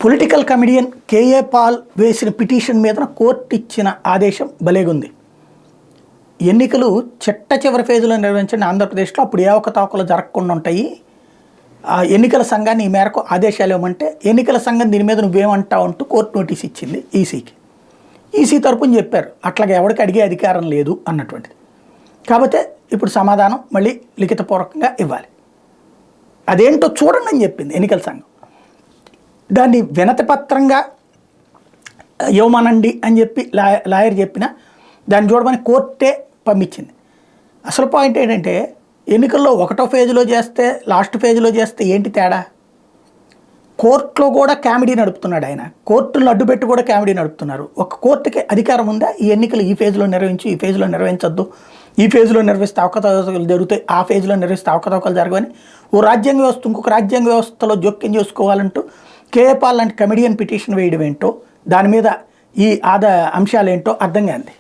Political comedian KA Paul వేసిన petition మీద court ఇచ్చిన ఆదేశం భలేగుంది. ఎన్నికలు చిట్ట చివరి ఫేజ్లో నిర్వహించండి ఆంధ్రప్రదేశ్లో, అప్పుడు ఏ అవకతవకలు జరగకుండా ఉంటాయి. ఎన్నికల సంఘాన్ని ఈ మేరకు ఆదేశాలు ఇవ్వమంటే ఎన్నికల సంఘం దీని మీద నువ్వేమంటావు అంటూ కోర్టు నోటీస్ ఇచ్చింది ఈసీకి. ఈసీ తరపున చెప్పారు అట్లాగే ఎవరికి అడిగే అధికారం లేదు అన్నటువంటిది. కాకపోతే ఇప్పుడు సమాధానం మళ్ళీ లిఖితపూర్వకంగా ఇవ్వాలి. అదేంటో చూడండి అని చెప్పింది ఎన్నికల సంఘం. దాన్ని వినతిపత్రంగా ఇవ్వమనండి అని చెప్పి లాయర్ చెప్పినా దాన్ని చూడమని కోర్టే పంపించింది. అసలు పాయింట్ ఏంటంటే ఎన్నికల్లో ఒకటో ఫేజ్లో చేస్తే లాస్ట్ ఫేజ్లో చేస్తే ఏంటి తేడా? కోర్టులో కూడా కామెడీ నడుపుతున్నాడు ఆయన, కోర్టులను అడ్డుపెట్టి కూడా కామెడీ నడుపుతున్నారు. ఒక కోర్టుకి అధికారం ఉందా ఈ ఎన్నికలు ఈ ఫేజ్లో నిర్వహించు, ఈ ఫేజ్లో నిర్వహించద్దు, ఈ ఫేజ్లో నిర్వహిస్తే అవకతవకలు జరుగుతాయి, ఆ ఫేజ్లో నిర్వహిస్తే అవకతవకలు జరగవని ఓ రాజ్యాంగ వ్యవస్థ ఇంకొక రాజ్యాంగ వ్యవస్థలో జోక్యం చేసుకోవాలంటూ కేఏ పాల్ లాంటి కమెడియన్ పిటిషన్ వేయడం ఏంటో, దాని మీద ఈ అంశాలు ఏంటో అర్థం కాంది.